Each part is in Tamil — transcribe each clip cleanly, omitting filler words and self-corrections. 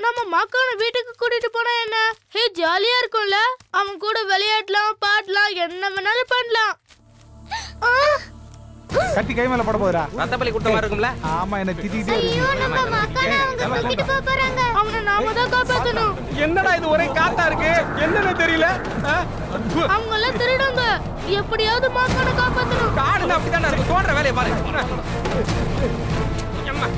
நம்ம மாக்கான வீட்டுக்கு கூட்டிட்டு போனா என்ன? ஹே ஜாலியா இருக்கும்ல. அவன் கூட விளையாடலாம், பாடலாம், என்ன வேணாலும் பண்ணலாம். கத்தி கை மேல போட போறா. ரத்தப்பலி குட்டமா இருக்கும்ல? ஆமா என்ன திட்டிட்டே இருக்கு. ஐயோ நம்ம மாக்கான அவங்க கூட்டிட்டு போறாங்க. அவனை நாம தான் காப்பாத்தணும். என்னடா இது ஒரே காத்தா இருக்கு? என்னன்னு தெரியல. அவங்க எல்லாம் திருடுங்க. எப்படியாவது மாக்கான காப்பாத்தணும். காடுங்க அப்படிதானே இருக்கு. தோன்ற வேலையை பாரு. அம்மா.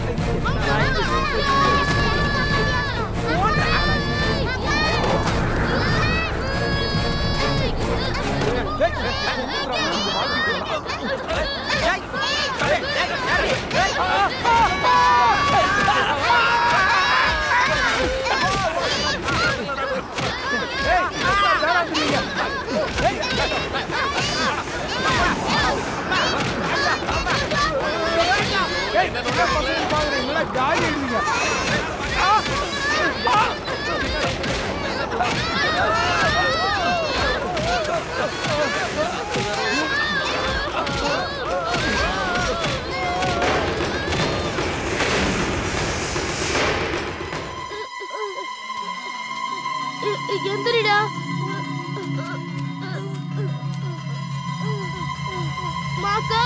எந்திரிடா. மாக்கா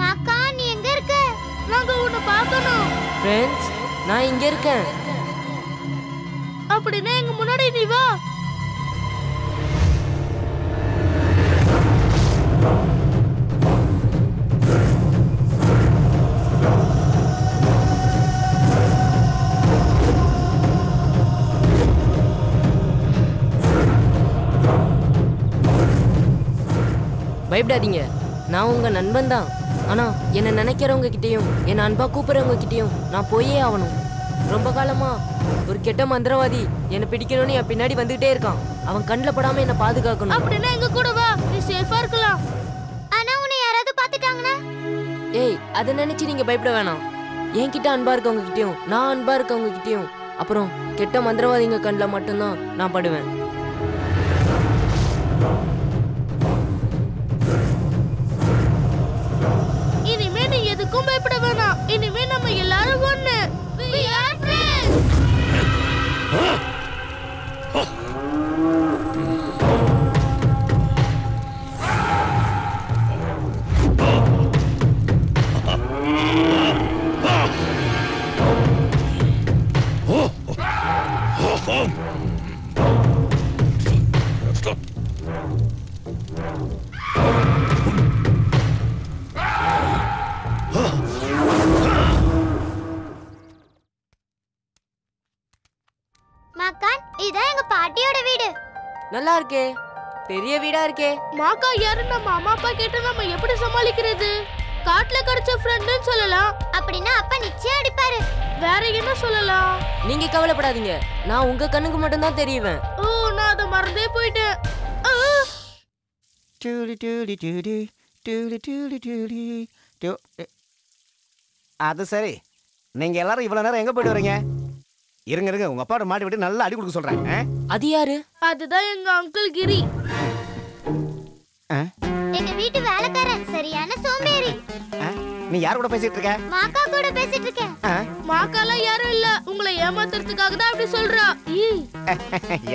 மாக்கா நீ எங்க இருக்க? நாங்க உன்னை பார்க்கணும். ஃப்ரெண்ட்ஸ் நான் இங்க இருக்கேன். அப்படின்னா எங்க முன்னாடி நீ வா. பயப்படாதீங்க, நான் உங்க நண்பன் தான். ஆனா என்னை நினைக்கிறவங்க கிட்டேயும் என்னை அன்பா கூப்பிடுறவங்க கிட்டேயும் நான் போயே ஆகணும். ரொம்ப காலமா ஒரு கெட்ட மந்திரவாதி என்னை பிடிக்கணும்னு என் பின்னாடி வந்துகிட்டே இருக்கான். அவன் கண்ணில் படாம என்னை பாதுகாக்கணும். அப்படின்னா எங்க கூட வா, நீ சேஃபா இருக்கலாம். ஆனா உன்னை யாராவது பாத்துட்டாங்கன்னா? ஏய், அதை நினைச்சு நீங்க பயப்பட வேணாம். என்கிட்ட அன்பா இருக்கவங்க கிட்டேயும் நான் அன்பா இருக்கவங்க கிட்டேயும் அப்புறம் கெட்ட மந்திரவாதிங்க கண்ணில் மட்டும்தான் நான் படுவேன். இனிமே நீ எதுக்கும் பயப்பட வேணாம். இனிமே நம்ம எல்லாரும் ஒண்ணு. We are friends. மாக்கான் இதான் எங்க பாட்டியோட வீடு. நல்லா இருக்கே, பெரிய வீடா இருக்கே. மாக்கா யாரு? நம்ம அம்மா அப்பா கேட்டு நம்ம எப்படி சமாளிக்கிறது? காட்டுல கிடைச்ச ஃப்ரெண்ட்னு சொல்லலாம். அப்படின்னா அப்பா நிச்சயம் அடிப்பாரு. வேற என்ன சொல்லலாம்? நீங்க கவலைப்படாதீங்க, நான் உங்க கண்ணுக்கு மட்டும் தான் தெரியுவேன். ஓ, நான் அதை மறந்தே போயிட்டேன். அது சரி, நீங்க எல்லாரும் இவ்வளவு நேரம் எங்க போயிட்டு வரீங்க? இருங்க இருங்க, உங்க அப்பாவோட மாட்டி விட்டு நல்லா அடி கொடுக்க சொல்றேன். அது யாரு? அதுதான் எங்க அங்கிள் கிரி. எங்க வீட்டு வேலைக்காரன், சரியான சோம்பேறி. நீ யார் கூட பேசிட்டு இருக்க? மாக்கா கூட பேசிட்டு இருக்கேன். மாக்காலாம் யாரும் இல்ல, உங்களை ஏமாத்துறதுக்காக தான் அப்படி சொல்றா.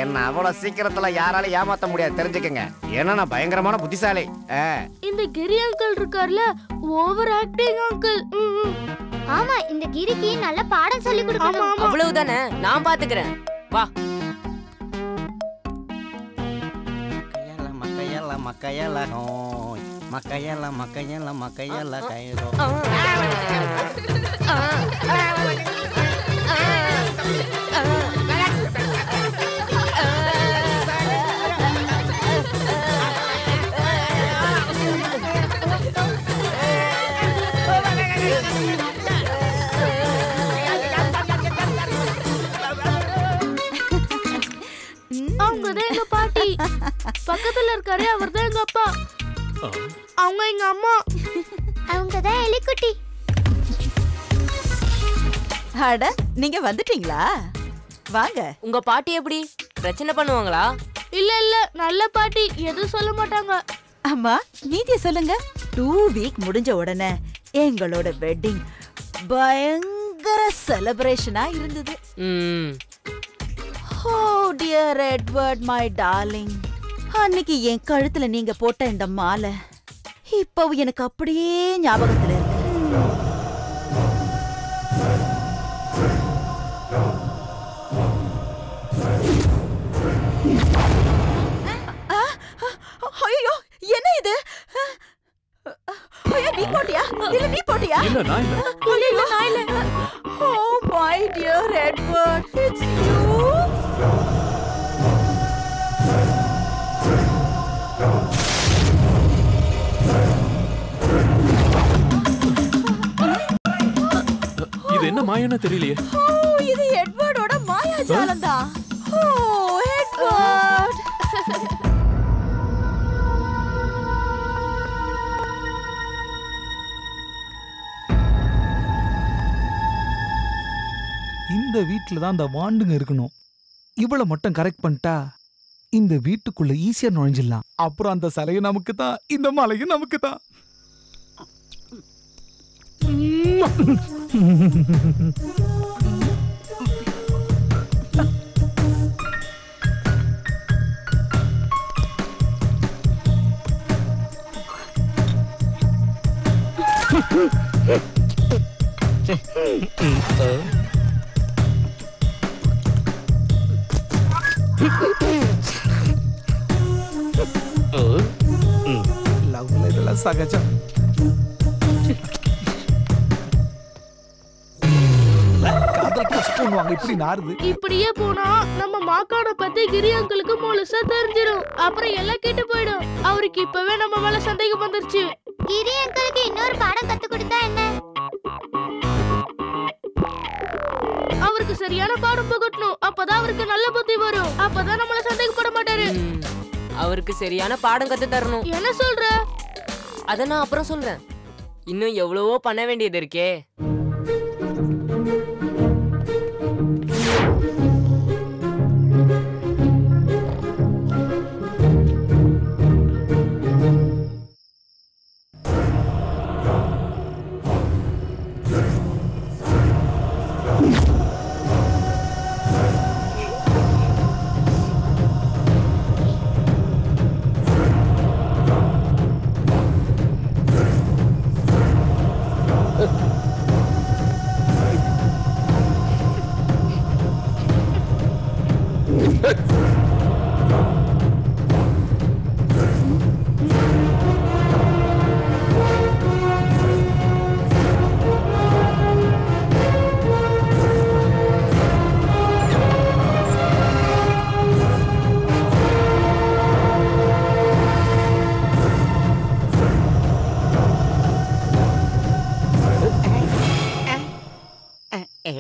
என்ன அவ்வளவு சீக்கிரத்துல யாராலும் ஏமாத்த முடியாது, தெரிஞ்சுக்கங்க. ஏன்னா நான் பயங்கரமான புத்திசாலி. இந்த கிரி அங்கிள் இருக்கார்ல, ஓவர் ஆக்டிங் அங்கிள். ஆமா, இந்த கிரிக்கு நல்ல பாடம் சொல்லி கொடுக்கணும். அவ்வளவுதானே, நான் பாத்துக்கிறேன். வா. மக்கையல்ல மக்கையல்ல நோய், மக்கையல்ல மக்கையல்ல மக்கையல்ல கைரோ. அவங்கதான் எங்க பாட்டி. பக்கத்துல இருக்காரே, அவர்தான் எங்க அப்பா. அவங்க எங்க அம்மா. அவங்கதான் எலிக்குட்டி. அட, நீங்க வந்துட்டீங்களா? வாங்க. உங்க பாட்டி எப்படி பிரச்சனை பண்ணுவாங்களா? இல்ல இல்ல, நல்ல பாட்டி, எதுவும் சொல்ல மாட்டாங்க. அம்மா, நீதிய சொல்லுங்க. 2 வீக் முடிஞ்ச உடனே எங்களோட வெட்டிங் பயங்கரமா பயங்கர செலிப்ரேஷனா இருந்தது. ஓ டியர் எட்வர்ட் மை டார்லிங், அன்னைக்கு என் கழுத்துல நீங்க போட்ட இந்த மாலை இப்போ எனக்கு அப்படியே ஞாபகத்துல இருக்கு. ஐயோ என்ன இது? ஐயோ நீ போட்டியா? இல்ல நீ போட்டியா? இல்ல நான் இல்ல. இல்ல நான் இல்ல. Oh my dear Edward, it's you. இது என்ன மாயம்னு தெரியலையே. ஓ இது எட்வர்டோட மாயாஜாலம் தான். ஓ எட்வர்ட். இந்த வீட்டில் தான் அந்த வாண்டுங்க இருக்கணும். இவளை மட்டும் கரெக்ட் பண்ணிட்டா இந்த வீட்டுக்குள்ள ஈஸியா நுழைஞ்சிடலாம். அப்புறம் அந்த சிலையும் நமக்கு தான், இந்த மலையும் நமக்கு தான். லவ்ல இதெல்லாம் சகஜம். காதல் கஷ்டம்வாங்க, இப்படி நாறுது. இப்படியே போனா நம்ம மாக்கான பத்தி கிரி அங்கிளுக்கு முழுசா தெரிஞ்சிடும். அப்புறம் எல்லாம் கேட்டு போயிடும். அவருக்கு இப்பவே நம்ம மேல சந்தேகம் வந்துருச்சு. கிரி அங்கிளுக்கு இன்னொரு பாடம் கத்து கொடுத்தா என்ன? அவருக்கு சரியான பாடம் புகட்டணும். அப்பதான் அவருக்கு நல்ல புத்தி வரும். அப்பதான் நம்மள சந்தேகப்பட மாட்டாரு. அவருக்கு சரியான பாடம் கத்து தரணும். என்ன சொல்ற? அத நான் அப்புறம் சொல்றேன். இன்னும் எவ்வளவோ பண்ண வேண்டியது இருக்கே.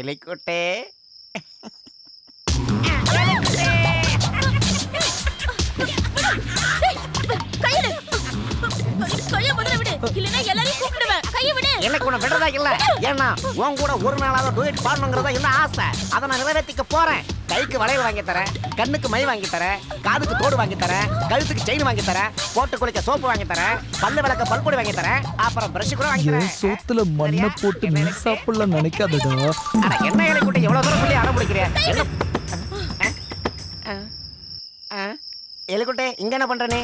எலிக்குட்டே எனக்கு உன்னை விடுறதா இல்ல. ஏன்னா உன் கூட ஒரு நாளாவது டூயட் பாடணுங்கிறதா என்ன ஆசை. அதை நான் நிறைவேற்றிக்க போறேன். கைக்கு வளையல் வாங்கி தரேன், கண்ணுக்கு மை வாங்கி தரேன், காதுக்கு தோடு வாங்கி தரேன், கழுத்துக்கு செயின் வாங்கி தரேன், போட்டு குளிக்க சோப்பு வாங்கி தரேன், பல்லு விளக்க பல்பொடி வாங்கி தரேன், அப்புறம் பிரஷ் கூட வாங்கி தரேன். சோத்துல மண்ணை போட்டு நீ சாப்பிடலாம் நினைக்காதடா. அட என்ன எலிக்குட்டி எவ்வளவு தூரம் சொல்லி அடம்பிடிக்கிறியா? எலிக்குட்டே இங்க என்ன பண்ற நீ?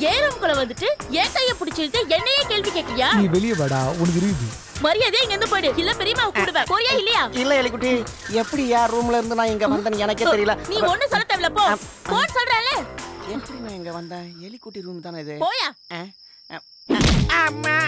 ஏறும்குள்ள வந்துட்டு என் கைய பிடிச்சிட்டு என்னையே கேள்வி கேட்கிறியா? நீ வெளியே வாடா, உனக்கு இருக்குது. மரியாதையா இங்க இருந்து போயிடு. இல்ல பெரியம்மா கூடுவேன். போறியா இல்லையா? இல்ல எலிக்குட்டி, எப்படி யார் ரூம்ல இருந்து நான் இங்க வந்தேன்னு எனக்கே தெரியல. நீ ஒண்ணு சொல்ல தேவையில்ல. போ போன் சொல்றேன்ல. எப்படி நான் இங்க வந்தேன்? எலிக்குட்டி ரூம் தானே இது? போயா. அம்மா